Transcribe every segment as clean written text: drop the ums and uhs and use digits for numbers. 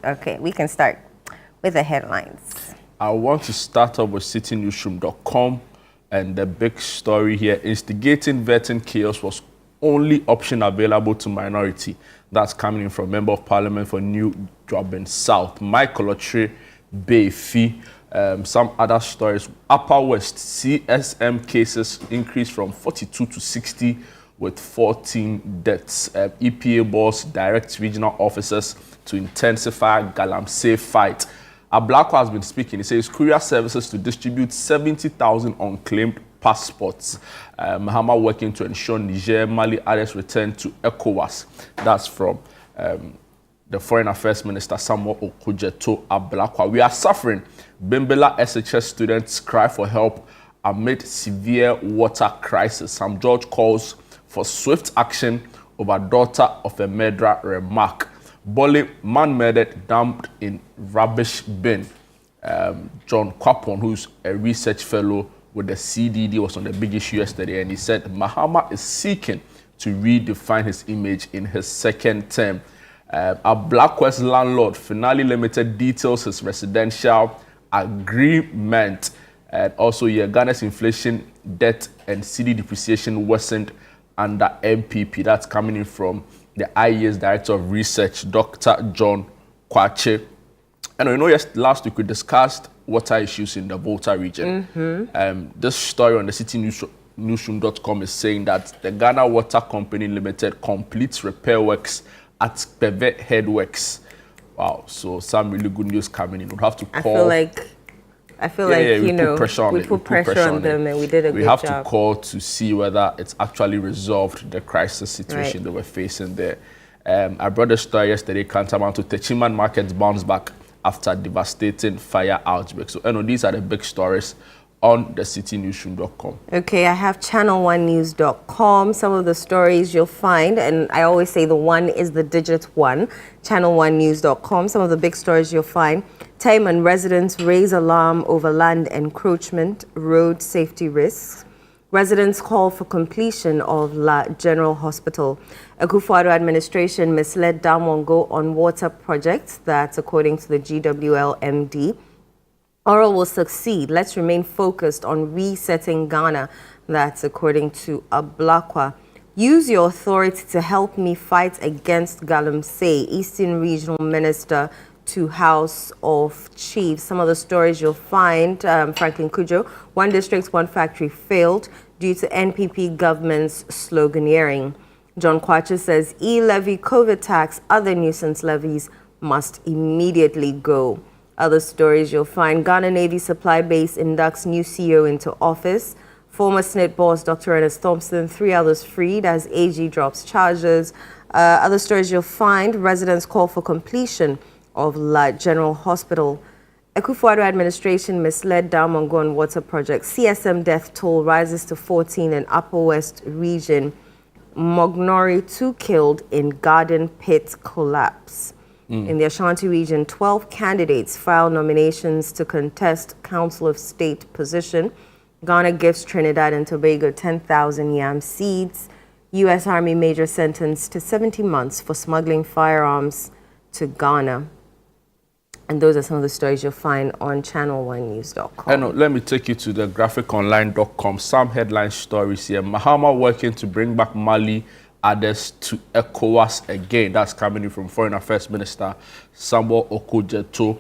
Okay, we can start with the headlines. I want to start off with citynewsroom.com, and the big story here: instigating vetting chaos was only option available to minority. That's coming in from Member of Parliament for New Jobbin South, Michael Ochre Bayfi. Some other stories: Upper West CSM cases increased from 42 to 60 with 14 deaths. EPA boss directs regional officers to intensify Galamsey fight. Ablakwa has been speaking. He says courier services to distribute 70,000 unclaimed passports. Mahama working to ensure Niger, Mali, others return to ECOWAS. That's from the Foreign Affairs Minister Samuel Okujeto Ablakwa. We are suffering. Bimbela SHS students cry for help amid severe water crisis. Sam George calls for swift action over daughter of a murderer remark. Bole, man murdered, dumped in rubbish bin. John Kwapon, who's a research fellow with the CDD, was on the big issue yesterday, and he said Mahama is seeking to redefine his image in his second term. Ablakwa's landlord finally limited details his residential agreement. And also, Ghana's inflation, debt, and CD depreciation worsened under MPP. That's coming in from the IES Director of Research, Dr. John Kwache. And you know, last week we discussed water issues in the Volta region. This story on the citynewsroom.com is saying that the Ghana Water Company Limited completes repair works at Peve Headworks. Wow, so some really good news coming in. We'll have to call. I feel like you know, we put pressure on them, and we did a good job. We have to call to see whether it's actually resolved the crisis situation they were facing there. I brought the story yesterday, Kantaman to Techiman markets bounce back after devastating fire outbreak. So, these are the big stories on the citynewsroom.com. Okay, I have ChannelOneNews.com. Some of the stories you'll find, and I always say the one is the digit one, ChannelOneNews.com. Some of the big stories you'll find. Taiman residents raise alarm over land encroachment, road safety risks. Residents call for completion of La General Hospital. Akufo-Addo administration misled Damongo on water projects. That's according to the GWL MD. Oral will succeed. Let's remain focused on resetting Ghana. That's according to Ablakwa. Use your authority to help me fight against Galamsey, Eastern Regional Minister to House of Chiefs. Some of the stories you'll find, Franklin Kujo, one district, one factory failed due to NPP government's sloganeering. John Kwache says e-levy, COVID tax, other nuisance levies must immediately go. Other stories you'll find, Ghana Navy Supply Base inducts new CEO into office. Former SNIT boss Dr. Ernest Thompson, 3 others freed as AG drops charges. Other stories you'll find, residents call for completion of La General Hospital. Akufo-Addo administration misled Damongo on water project. CSM death toll rises to 14 in Upper West region. Mognori, 2 killed in garden pit collapse. In the Ashanti region, 12 candidates file nominations to contest Council of State position. Ghana gives Trinidad and Tobago 10,000 yam seeds. U.S. Army major sentenced to 70 months for smuggling firearms to Ghana. And those are some of the stories you'll find on ChannelOneNews.com. Let me take you to the graphiconline.com. Some headline stories here. Mahama working to bring back Mali, others to ECOWAS again. That's coming in from Foreign Affairs Minister Samuel Okujeto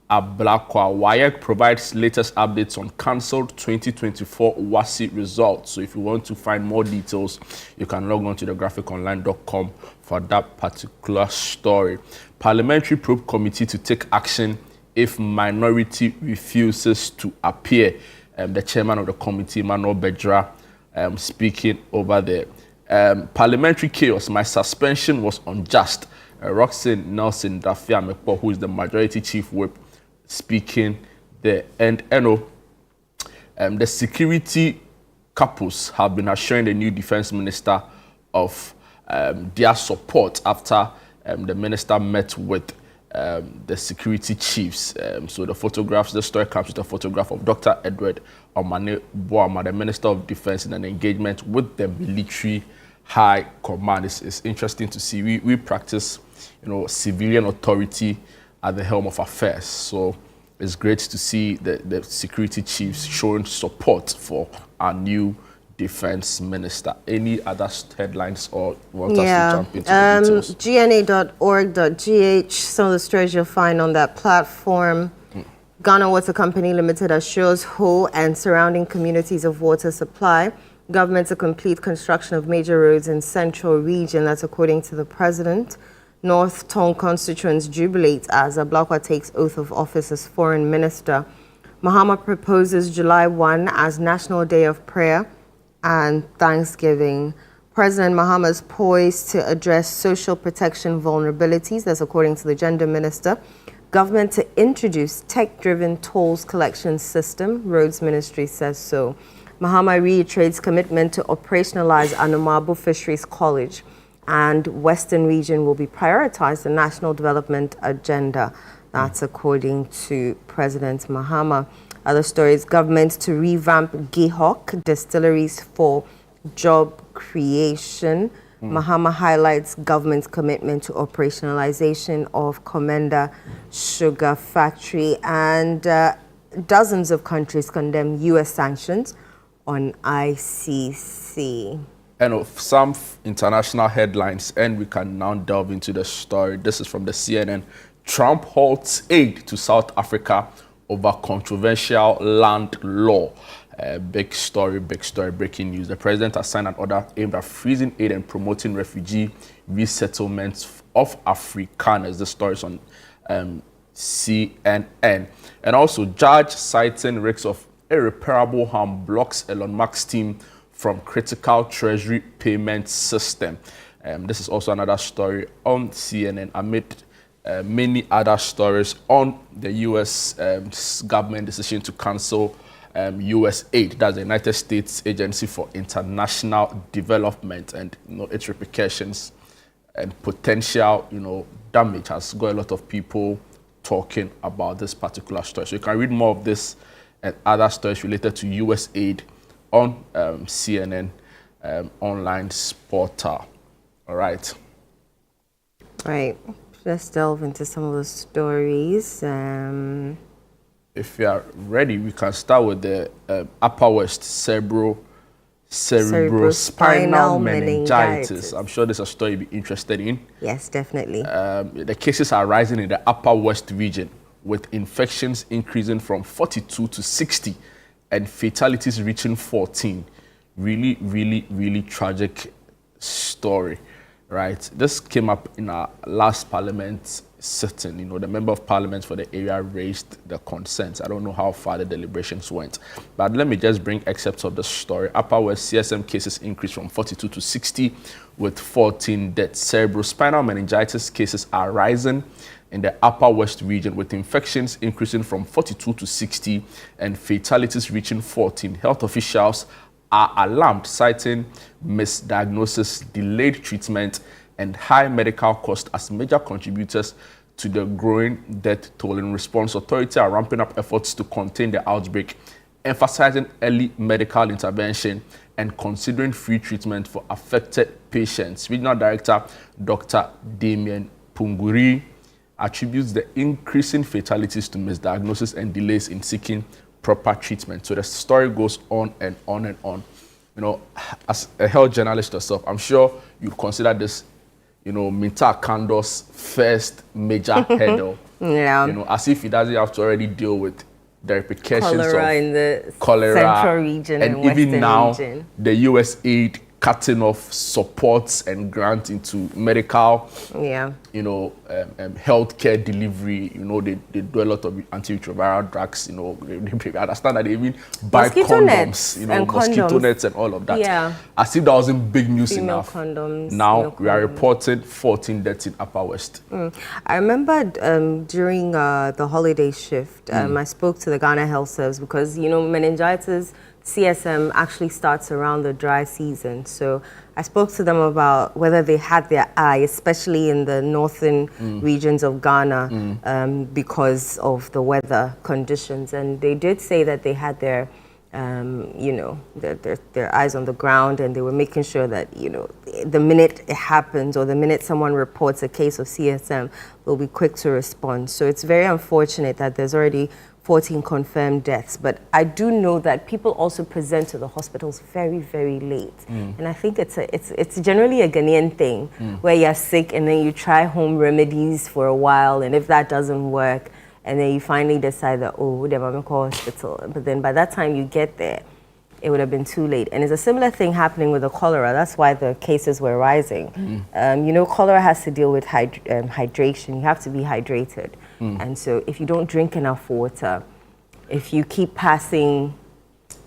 Ablakwa. WAEC provides latest updates on cancelled 2024 WASI results. So if you want to find more details, you can log on to the graphiconline.com for that particular story. Parliamentary probe committee to take action if minority refuses to appear. The chairman of the committee, Manuel Bedra, speaking over there. Parliamentary chaos. My suspension was unjust. Roxanne Nelson Dafia-Mekpo, who is the majority chief whip, speaking there. And the security couples have been assuring the new defense minister of their support after the minister met with the security chiefs. So the photographs, the story comes with a photograph of Dr. Edward Omane Boama, the Minister of Defense, in an engagement with the military high command. It's interesting to see. We practice, civilian authority at the helm of affairs. So it's great to see the security chiefs showing support for our new defense minister. Any other headlines or want us to jump into the details? gna.org.gh, some of the stories you'll find on that platform. Ghana Water Company Limited assures Ho and surrounding communities of water supply. Government to complete construction of major roads in central region. That's according to the president. North Tong constituents jubilate as Ablakwa takes oath of office as foreign minister. Mahama proposes July 1 as National Day of Prayer and Thanksgiving. President Mahama is poised to address social protection vulnerabilities. That's according to the gender minister. Government to introduce tech-driven tolls collection system. Roads Ministry says so. Mahama reiterates commitment to operationalize Anumabo Fisheries College, and Western region will be prioritized in national development agenda. That's according to President Mahama. Other stories, government to revamp Gihok distilleries for job creation. Mahama highlights government's commitment to operationalization of Komenda Sugar Factory, and dozens of countries condemn U.S. sanctions on ICC. And of some international headlines, and we can now delve into the story. This is from the CNN. Trump halts aid to South Africa over controversial land law. Big story, breaking news. The president has signed an order aimed at freezing aid and promoting refugee resettlements of Afrikaners. The story is on CNN. And also, judge citing risks of irreparable harm blocks Elon Musk's team from critical treasury payment system. This is also another story on CNN amid many other stories on the U.S. Government decision to cancel U.S. aid. That's the United States Agency for International Development, and its repercussions and potential damage has got a lot of people talking about this particular story. So you can read more of this and other stories related to U.S. aid on CNN online portal. All right. Right. Let's delve into some of the stories. If you are ready, we can start with the Upper West cerebrospinal meningitis. I'm sure there's a story you'll be interested in. Yes, definitely. The cases are rising in the Upper West region, with infections increasing from 42 to 60 and fatalities reaching 14. Really tragic story, right? This came up in our last parliament sitting. The member of parliament for the area raised the concerns. I don't know how far the deliberations went, but let me just bring excerpts of the story. Upper West CSM cases increased from 42 to 60 with 14 deaths. Cerebrospinal meningitis cases are rising in the Upper West region, with infections increasing from 42 to 60 and fatalities reaching 14. Health officials are alarmed, citing misdiagnosis, delayed treatment, and high medical costs as major contributors to the growing death toll. In response, authorities are ramping up efforts to contain the outbreak, emphasizing early medical intervention and considering free treatment for affected patients. Regional Director Dr. Damien Punguri attributes the increasing fatalities to misdiagnosis and delays in seeking proper treatment. So the story goes on and on and on. As a health journalist yourself, I'm sure you'd consider this, Minta Kando's first major hurdle. Yeah. As if he doesn't have to already deal with the repercussions Cholera of in the cholera, central region and even western now region. the U.S. aid cutting off supports and grants into medical, healthcare delivery. They do a lot of antiretroviral drugs. They understand that they even buy Mosquito condoms, nets and mosquito condoms. Nets and all of that. Yeah. As if that wasn't big news Female enough. condoms. Now we are reporting 14 deaths in Upper West. I remember during the holiday shift, I spoke to the Ghana Health Service because, meningitis, CSM actually starts around the dry season. So I spoke to them about whether they had their eye, especially in the northern regions of Ghana, because of the weather conditions. And they did say that they had their you know, their eyes on the ground, and they were making sure that, you know, the minute it happens or the minute someone reports a case of CSM, they'll be quick to respond. So it's very unfortunate that there's already 14 confirmed deaths. But I do know that people also present to the hospitals very, very late. And I think it's generally a Ghanaian thing where you're sick and then you try home remedies for a while, and if that doesn't work, and then you finally decide that, oh, they're going to call hospital. But then by that time you get there, it would have been too late. And it's a similar thing happening with the cholera. That's why the cases were rising. You know, cholera has to deal with hydration. You have to be hydrated. And so if you don't drink enough water, if you keep passing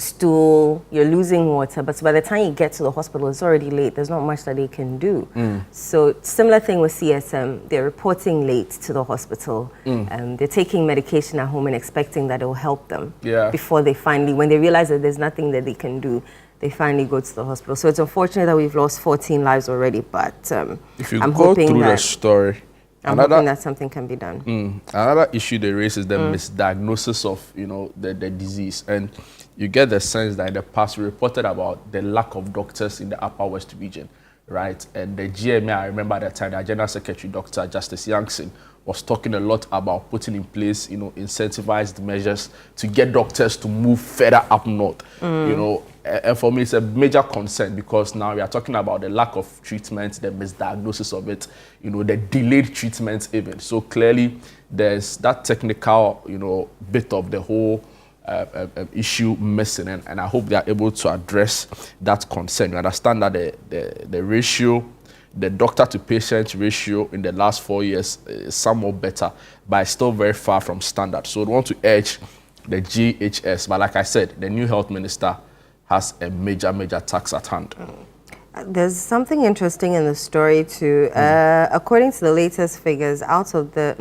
stool, you're losing water. But so by the time you get to the hospital, it's already late. There's not much that they can do. So similar thing with CSM. They're reporting late to the hospital. They're taking medication at home and expecting that it will help them. Before they finally, when they realize that there's nothing that they can do, they finally go to the hospital. So it's unfortunate that we've lost 14 lives already, but if you I'm go hoping through that, the story, I'm hoping that something can be done. Another issue they raise is the misdiagnosis of, you know, the disease. And you get the sense that in the past we reported about the lack of doctors in the Upper West region, right? And the GMA, I remember at the time, the General Secretary, Dr. Justice Yankson, was talking a lot about putting in place, you know, incentivized measures to get doctors to move further up north. You know, and for me, it's a major concern because now we are talking about the lack of treatment, the misdiagnosis of it, you know, the delayed treatment even. So clearly, there's that technical, you know, bit of the whole issue missing, and I hope they are able to address that concern. You understand that the ratio, the doctor to patient ratio in the last 4 years is somewhat better, but it's still very far from standard. So we want to urge the GHS, but like I said, the new health minister has a major task at hand. There's something interesting in the story too. According to the latest figures, out of the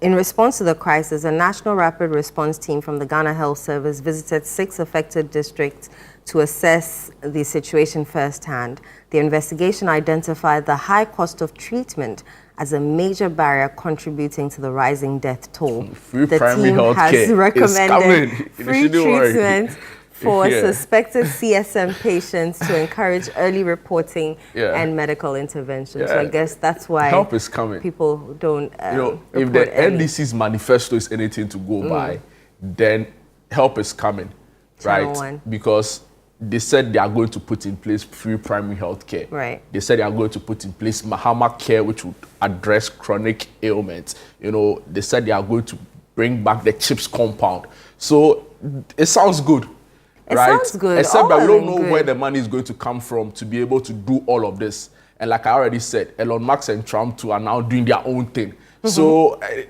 in response to the crisis, a national rapid response team from the Ghana Health Service visited 6 affected districts to assess the situation firsthand. The investigation identified the high cost of treatment as a major barrier contributing to the rising death toll. Free the primary team health has care recommended is coming. free treatment for suspected CSM patients to encourage early reporting and medical intervention. So I guess that's why help is coming. People don't you know, if the NDC's manifesto is anything to go by, then help is coming, right? Because they said they are going to put in place free primary health care. Right. They said they are going to put in place Mahama care, which would address chronic ailments. You know, they said they are going to bring back the CHIPS compound. So it sounds good. It right? sounds good. Except that we don't know where the money is going to come from to be able to do all of this. And like I already said, Elon Musk and Trump too are now doing their own thing. So I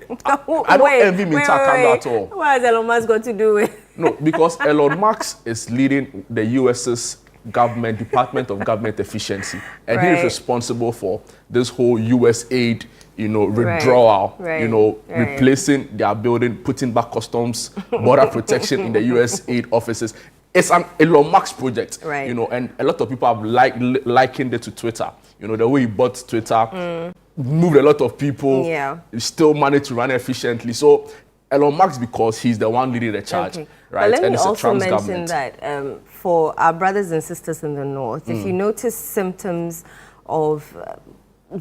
don't envy Mintakanda at all. What has Elon Musk got to do with? No, because Elon Musk is leading the US's government, Department of Government Efficiency. And he is responsible for this whole US aid, you know, withdrawal, you know, replacing their building, putting back customs, border protection in the US aid offices. It's an Elon Musk project, you know, and a lot of people have likened it to Twitter. You know, the way he bought Twitter, moved a lot of people, still managed to run efficiently. So Elon Musk, because he's the one leading the charge, right? But let me and it's also a Trump's mention government. that for our brothers and sisters in the North, if you notice symptoms of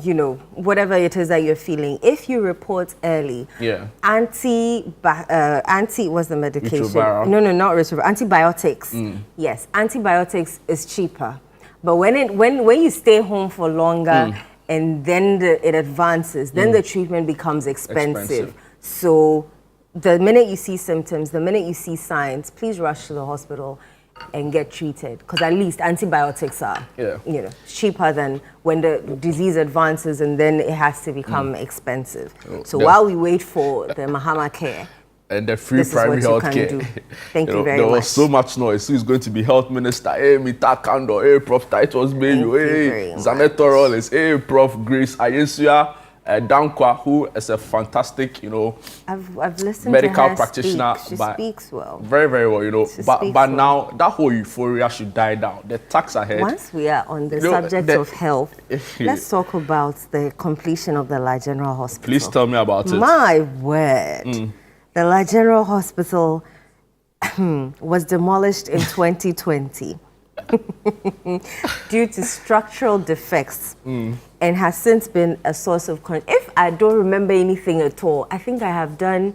you know, whatever it is that you're feeling, if you report early, what's the medication? Retroviral. No, not retroviral. Antibiotics. Yes, antibiotics is cheaper. But when you stay home for longer and then it advances, then the treatment becomes expensive. So the minute you see symptoms, the minute you see signs, please rush to the hospital and get treated, because at least antibiotics are you know, cheaper than when the disease advances and then it has to become expensive. So while we wait for the Mahama care and the free primary health care, thank you very much. There was so much noise. Who is going to be health minister? Hey, Mita Kando. Hey, Prof. Titus Bayo. Hey, Zanet Torres. Hey, Prof. Grace Ayesuya. Dankwa, who is a fantastic, you know, I've listened medical to her practitioner. She speaks well. Very, very well, you know. But now that whole euphoria should die down. The tax ahead. Once we are on the subject of health, let's talk about the completion of the La General Hospital. Please tell me about it. My word. The La General Hospital, was demolished in 2020 due to structural defects and has since been a source of if I don't remember anything at all, I think I have done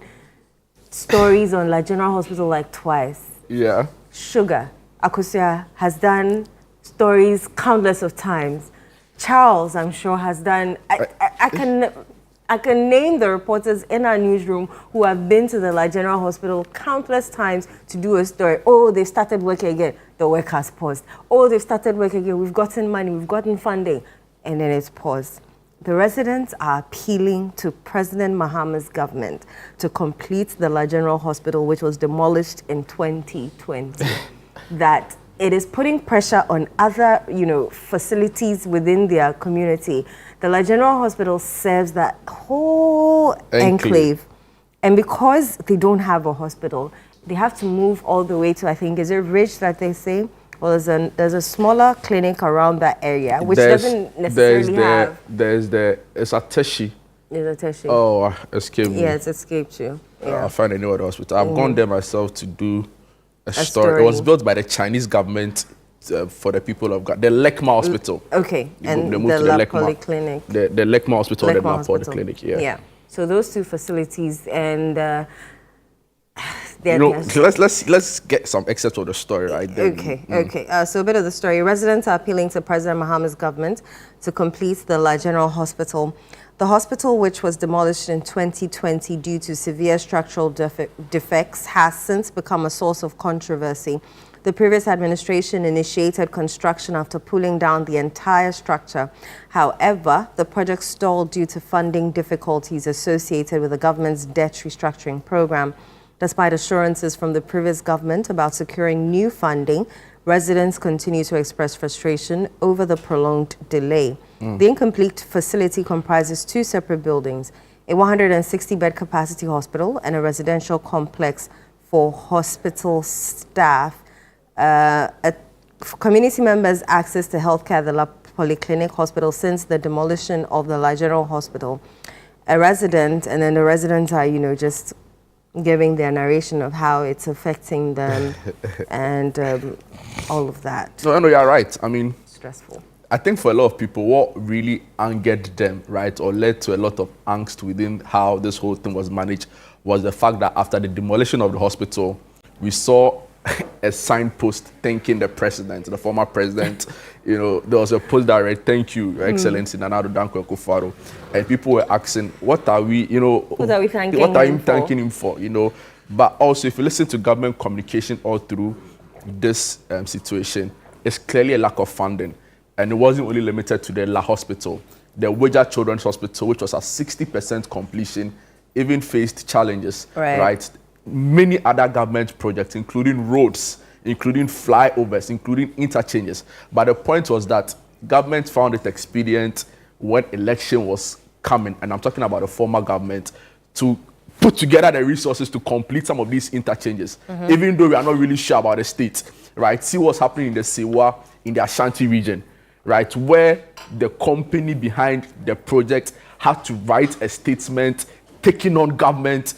stories on La General Hospital like twice. Yeah. Sugar Akosia has done stories countless of times. Charles, I'm sure, has done. I can name the reporters in our newsroom who have been to the La General Hospital countless times to do a story. Oh, they started working again. The work has paused. Oh, they've started working again. We've gotten money. We've gotten funding. And then it's paused. The residents are appealing to President Mahama's government to complete the La General Hospital, which was demolished in 2020. That it is putting pressure on other, facilities within their community. The La General Hospital serves that whole enclave. And because they don't have a hospital, they have to move all the way to, I think, is it Ridge that they say? Well, there's a smaller clinic around that area, which doesn't necessarily have. It's a Teshi. It's a Teshi. Oh, escaped me. Yeah, it's escaped you. Yeah. I'll find any other hospital. I've gone there myself to do a story. It was built by the Chinese government for the people of God. The Lekma Hospital. Okay, and they the moved to La Lekma. Polyclinic. The Lekma Hospital, the Lekma Mapole Clinic, yeah. Yeah, so those two facilities and... let's get some excerpts of the story, right? Then. Okay. So a bit of the story. Residents are appealing to President Mahama's government to complete the La General Hospital. The hospital, which was demolished in 2020 due to severe structural defects, has since become a source of controversy. The previous administration initiated construction after pulling down the entire structure. However, the project stalled due to funding difficulties associated with the government's debt restructuring program. Despite assurances from the previous government about securing new funding, residents continue to express frustration over the prolonged delay. The incomplete facility comprises two separate buildings, a 160-bed capacity hospital and a residential complex for hospital staff. Community members access to healthcare at the La Polyclinic Hospital since the demolition of the La General Hospital. A resident, and then the residents are, just giving their narration of how it's affecting them and all of that. No, you're right. I mean, stressful. I think for a lot of people, what really angered them, right, or led to a lot of angst within how this whole thing was managed was the fact that after the demolition of the hospital, we saw a signpost thanking the president, the former president. There was a post that read, "Thank you, Your Excellency, Nana Addo Dankwa Akufo-Addo." And people were asking, what are we thanking him for? But also, if you listen to government communication all through this situation, it's clearly a lack of funding. And it wasn't only limited to the La Hospital. The Weja Children's Hospital, which was at 60% completion, even faced challenges, right? Many other government projects, including roads, including flyovers, including interchanges. But the point was that government found it expedient when election was coming, and I'm talking about the former government, to put together the resources to complete some of these interchanges, even though we are not really sure about the state, right? See what's happening in the Sewa, in the Ashanti region, right? Where the company behind the project had to write a statement taking on government,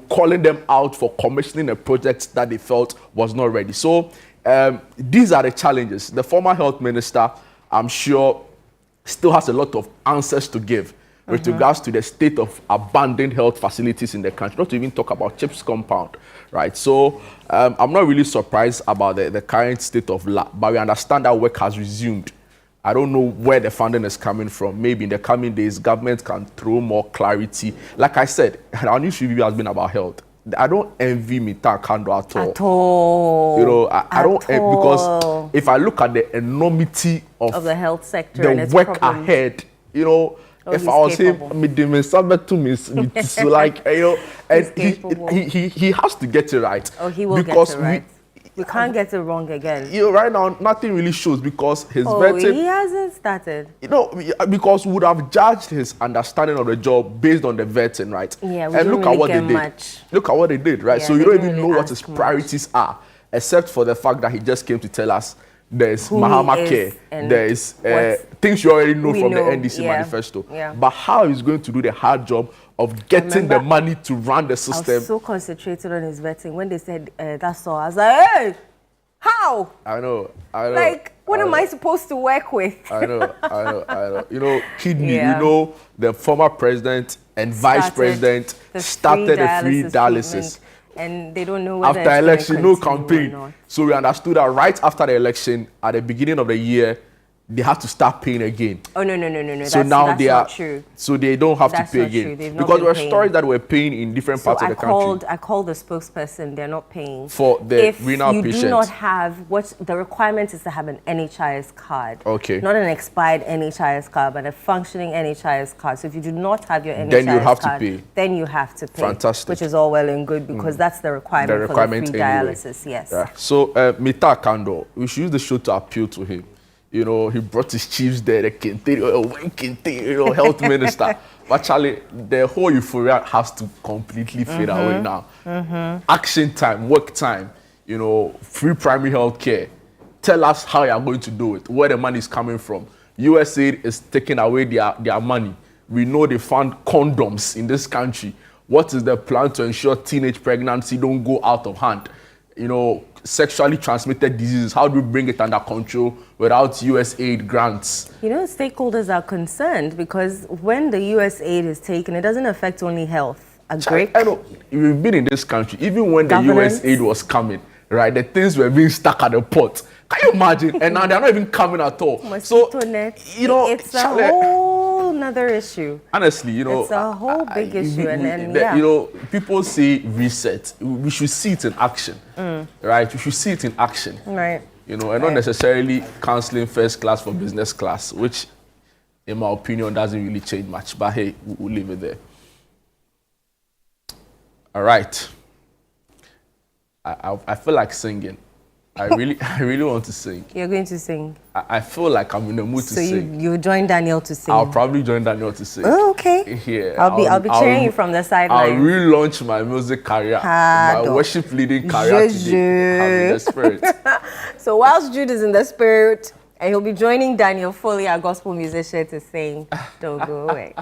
calling them out for commissioning a project that they felt was not ready. So these are the challenges. The former health minister, I'm sure, still has a lot of answers to give with regards to the state of abandoned health facilities in the country, not to even talk about CHIPS compound, right? So I'm not really surprised about the current state of LA, but we understand that work has resumed. I don't know where the funding is coming from. Maybe in the coming days, government can throw more clarity. Like I said, our news review has been about health. I don't envy Mita Kando at all. At all. I don't because if I look at the enormity of the health sector, the and its work problems. ahead, if I was him, like, and he has to get it right. Oh, he will get it right. We can't get it wrong again. Right now, nothing really shows because his vetting... he hasn't started. Because we would have judged his understanding of the job based on the vetting, right? Yeah, and look at what they did. Look at what they did, right? Yeah, so you don't even really know what his priorities are, except for the fact that he just came to tell us there's Who Mahama he is Care, and there's what things you already know we from know, the NDC yeah, manifesto. yeah. But how he's going to do the hard job of getting the money to run the I system? was so concentrated on his vetting. When they said that's all, I was like, hey, how? I know. Like, what am I supposed to work with? I know. You know, kidney, Yeah. you know, the former president and vice president started a free dialysis. And they don't know whether After it's election, gonna no continue or campaign. not. So we understood that right after the election, at the beginning of the year, they have to start paying again. Oh, no. So now that's they are not true. So they don't have That's to pay not true. again. They've not Because been there were paying. stories that were paying in different parts of the country. I called the spokesperson. They're not paying. For the if renal you patients. do not have what the requirement is to have an NHIS card. Okay. Not an expired NHIS card, but a functioning NHIS card. So if you do not have your NHIS Then you have to card, pay. then you have to pay. Fantastic. Which is all well and good because that's the requirement, The requirement for the free anyway. dialysis. Yes. Yeah. So, Mita Kando, we should use the show to appeal to him. You know, he brought his chiefs there, the Kente, health minister. But Charlie, the whole euphoria has to completely fade away now. Action time, work time, you know, free primary health care. Tell us how you are going to do it, where the money is coming from. USAID is taking away their money. We know they found condoms in this country. What is the plan to ensure teenage pregnancy don't go out of hand? You know, sexually transmitted diseases, how do we bring it under control without USAID grants? You know, stakeholders are concerned because when the USAID is taken, it doesn't affect only health. I know, we've been in this country, even when the USAID was coming, right? The things were being stuck at the port. Can you imagine? And now they're not even coming at all. Mosquito net, you know, it's a whole another issue. Honestly, you know, it's a whole big issue. You know, people say reset. We should see it in action, right? We should see it in action, right? You know, and not necessarily cancelling first class for business class, which, in my opinion, doesn't really change much. But hey, we'll leave it there. All right. I feel like singing. I really want to sing. You're going to sing? I feel like I'm in the mood to sing. So you join Daniel to sing? I'll probably join Daniel to sing. Oh, okay. Yeah. I'll be cheering you from the sideline. I'll relaunch my music career, my worship leading career today. I'm in the spirit. So whilst Jude is in the spirit, and he'll be joining Daniel Foley, our gospel musician, to sing "Don't Go Away."